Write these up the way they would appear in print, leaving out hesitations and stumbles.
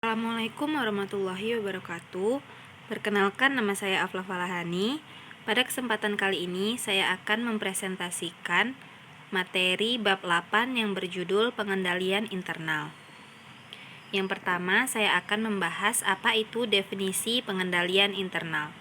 Assalamualaikum warahmatullahi wabarakatuh. Perkenalkan, nama saya Afla Falahani. Pada kesempatan kali ini saya akan mempresentasikan materi bab 8 yang berjudul pengendalian internal. Yang pertama, saya akan membahas apa itu definisi pengendalian internal.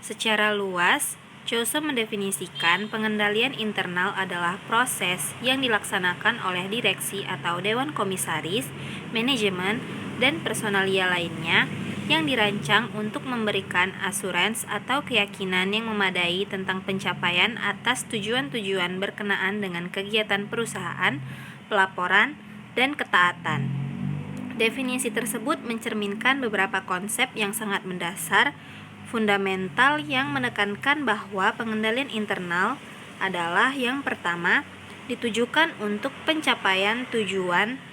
Secara luas, Chaucer mendefinisikan pengendalian internal adalah proses yang dilaksanakan oleh direksi atau dewan komisaris, manajemen, dan personalia lainnya yang dirancang untuk memberikan asurans atau keyakinan yang memadai tentang pencapaian atas tujuan-tujuan berkenaan dengan kegiatan perusahaan, pelaporan, dan ketaatan. Definisi tersebut mencerminkan beberapa konsep yang sangat mendasar, fundamental yang menekankan bahwa pengendalian internal adalah yang pertama, ditujukan untuk pencapaian tujuan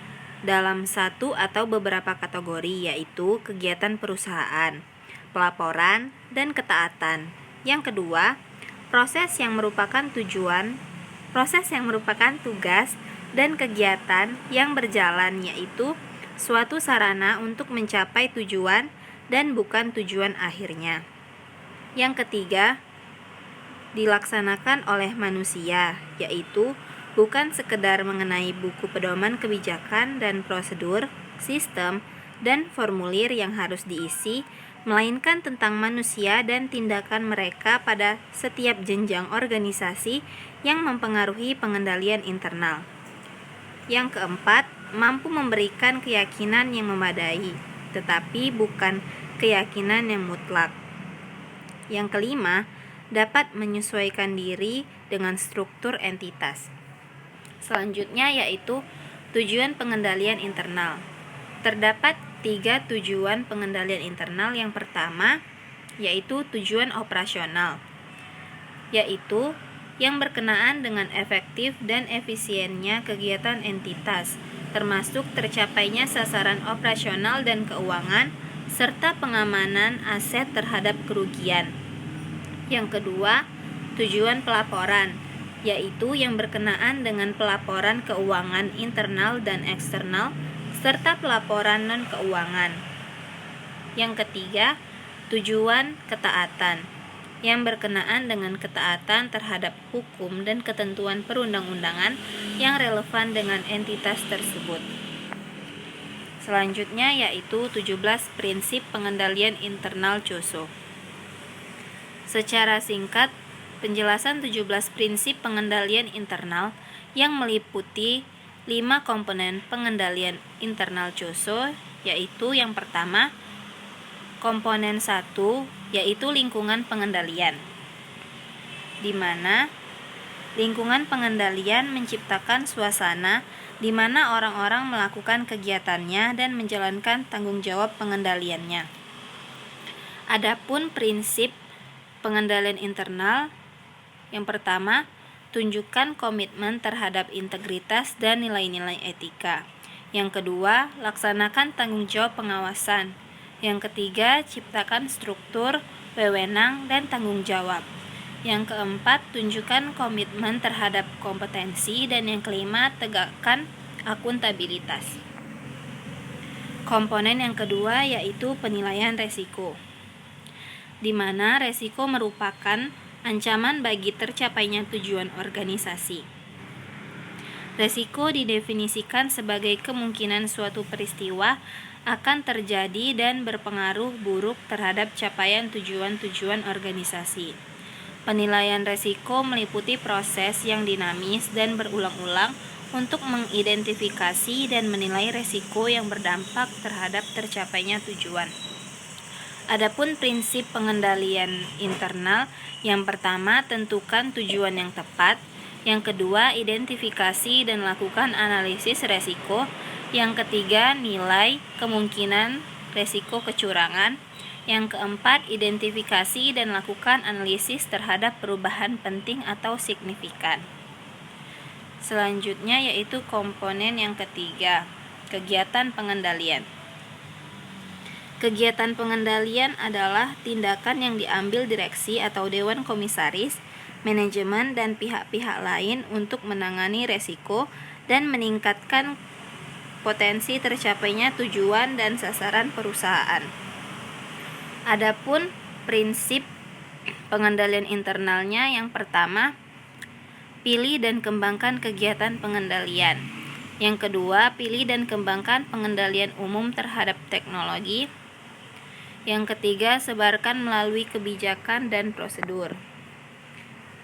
dalam satu atau beberapa kategori, yaitu kegiatan perusahaan, pelaporan, dan ketaatan. Yang kedua, proses yang merupakan tugas dan kegiatan yang berjalan, yaitu suatu sarana untuk mencapai tujuan dan bukan tujuan akhirnya. Yang ketiga, dilaksanakan oleh manusia, yaitu bukan sekedar mengenai buku pedoman kebijakan dan prosedur, sistem, dan formulir yang harus diisi, melainkan tentang manusia dan tindakan mereka pada setiap jenjang organisasi yang mempengaruhi pengendalian internal. Yang keempat, mampu memberikan keyakinan yang memadai, tetapi bukan keyakinan yang mutlak. Yang kelima, dapat menyesuaikan diri dengan struktur entitas. Selanjutnya yaitu tujuan pengendalian internal. Terdapat 3 tujuan pengendalian internal. Yang pertama yaitu tujuan operasional, yaitu yang berkenaan dengan efektif dan efisiennya kegiatan entitas, termasuk tercapainya sasaran operasional dan keuangan, serta pengamanan aset terhadap kerugian. Yang kedua, tujuan pelaporan, yaitu yang berkenaan dengan pelaporan keuangan internal dan eksternal, serta pelaporan non-keuangan. Yang ketiga, tujuan ketaatan, yang berkenaan dengan ketaatan terhadap hukum dan ketentuan perundang-undangan yang relevan dengan entitas tersebut. Selanjutnya yaitu 17 prinsip pengendalian internal Chaucer. Secara singkat, penjelasan 17 prinsip pengendalian internal yang meliputi 5 komponen pengendalian internal Chaucer, yaitu yang pertama, komponen 1, yaitu lingkungan pengendalian, di mana lingkungan pengendalian menciptakan suasana di mana orang-orang melakukan kegiatannya dan menjalankan tanggung jawab pengendaliannya. Adapun prinsip pengendalian internal, yang pertama, tunjukkan komitmen terhadap integritas dan nilai-nilai etika. Yang kedua, laksanakan tanggung jawab pengawasan. Yang ketiga, ciptakan struktur, wewenang, dan tanggung jawab. Yang keempat, tunjukkan komitmen terhadap kompetensi. Dan yang kelima, tegakkan akuntabilitas. Komponen yang kedua yaitu penilaian resiko, di mana resiko merupakan ancaman bagi tercapainya tujuan organisasi. Resiko didefinisikan sebagai kemungkinan suatu peristiwa akan terjadi dan berpengaruh buruk terhadap capaian tujuan-tujuan organisasi. Penilaian resiko meliputi proses yang dinamis dan berulang-ulang untuk mengidentifikasi dan menilai resiko yang berdampak terhadap tercapainya tujuan. Adapun prinsip pengendalian internal, yang pertama, tentukan tujuan yang tepat. Yang kedua, identifikasi dan lakukan analisis resiko. Yang ketiga, nilai kemungkinan resiko kecurangan. Yang keempat, identifikasi dan lakukan analisis terhadap perubahan penting atau signifikan. Selanjutnya yaitu komponen yang ketiga, kegiatan pengendalian. Kegiatan pengendalian adalah tindakan yang diambil direksi atau dewan komisaris, manajemen, dan pihak-pihak lain untuk menangani resiko dan meningkatkan potensi tercapainya tujuan dan sasaran perusahaan. Adapun prinsip pengendalian internalnya, yang pertama, pilih dan kembangkan kegiatan pengendalian. Yang kedua, pilih dan kembangkan pengendalian umum terhadap teknologi. Yang ketiga, sebarkan melalui kebijakan dan prosedur.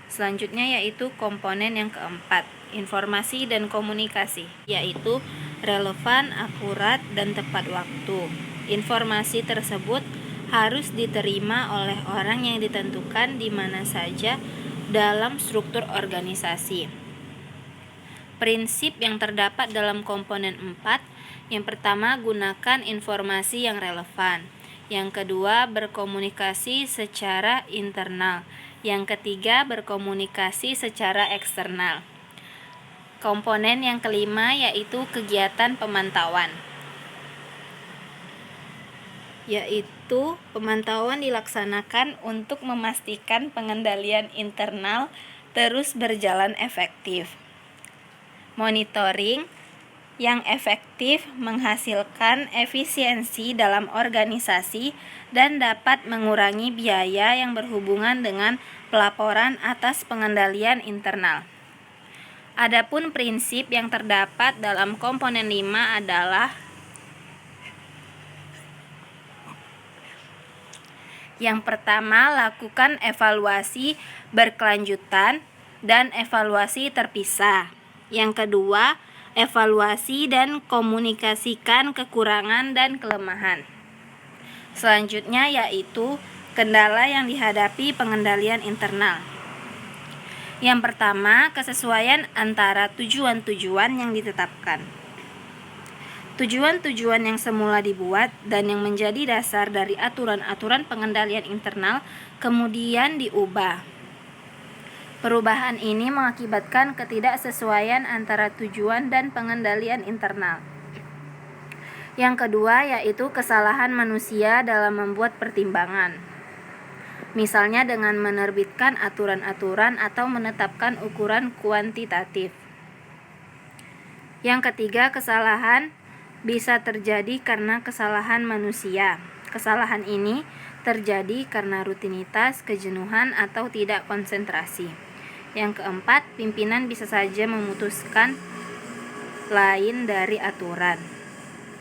Selanjutnya yaitu komponen yang keempat, informasi dan komunikasi, yaitu relevan, akurat, dan tepat waktu. Informasi tersebut harus diterima oleh orang yang ditentukan di mana saja dalam struktur organisasi. Prinsip yang terdapat dalam komponen 4, yang pertama, gunakan informasi yang relevan. Yang kedua, berkomunikasi secara internal. Yang ketiga, berkomunikasi secara eksternal. Komponen yang kelima yaitu kegiatan pemantauan. Yaitu pemantauan dilaksanakan untuk memastikan pengendalian internal terus berjalan efektif. Monitoring yang efektif menghasilkan efisiensi dalam organisasi dan dapat mengurangi biaya yang berhubungan dengan pelaporan atas pengendalian internal. Adapun prinsip yang terdapat dalam komponen 5 adalah: yang pertama, lakukan evaluasi berkelanjutan dan evaluasi terpisah. Yang kedua, evaluasi dan komunikasikan kekurangan dan kelemahan. Selanjutnya yaitu kendala yang dihadapi pengendalian internal. Yang pertama, kesesuaian antara tujuan-tujuan yang ditetapkan. Tujuan-tujuan yang semula dibuat dan yang menjadi dasar dari aturan-aturan pengendalian internal kemudian diubah. Perubahan ini mengakibatkan ketidaksesuaian antara tujuan dan pengendalian internal. Yang kedua yaitu kesalahan manusia dalam membuat pertimbangan. Misalnya dengan menerbitkan aturan-aturan atau menetapkan ukuran kuantitatif. Yang ketiga, kesalahan bisa terjadi karena kesalahan manusia. Kesalahan ini terjadi karena rutinitas, kejenuhan, atau tidak konsentrasi. Yang keempat, pimpinan bisa saja memutuskan lain dari aturan.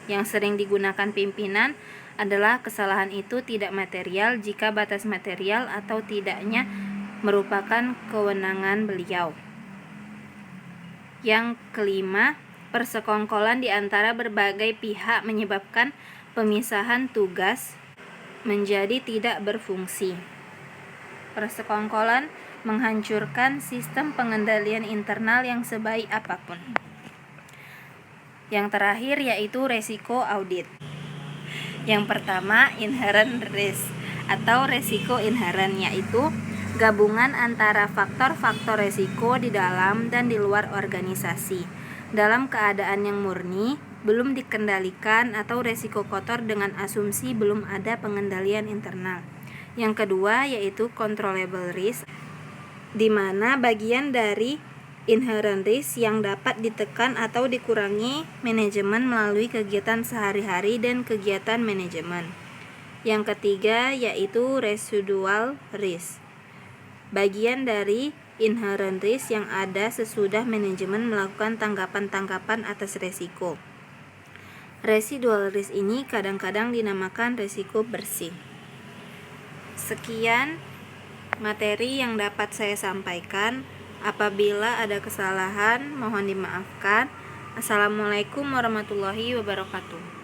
Yang sering digunakan pimpinan adalah kesalahan itu tidak material jika batas material atau tidaknya merupakan kewenangan beliau. Yang kelima, persekongkolan di antara berbagai pihak menyebabkan pemisahan tugas menjadi tidak berfungsi. Persekongkolan menghancurkan sistem pengendalian internal yang sebaik apapun. Yang terakhir yaitu resiko audit. Yang pertama, inherent risk atau resiko inherent, yaitu gabungan antara faktor-faktor resiko di dalam dan di luar organisasi. Dalam keadaan yang murni, belum dikendalikan, atau resiko kotor dengan asumsi belum ada pengendalian internal. Yang kedua yaitu controllable risk, di mana bagian dari inherent risk yang dapat ditekan atau dikurangi manajemen melalui kegiatan sehari-hari dan kegiatan manajemen. Yang ketiga yaitu residual risk, bagian dari inherent risk yang ada sesudah manajemen melakukan tanggapan-tanggapan atas resiko. Residual risk ini kadang-kadang dinamakan resiko bersih. Sekian materi yang dapat saya sampaikan. Apabila ada kesalahan, mohon dimaafkan. Assalamualaikum warahmatullahi wabarakatuh.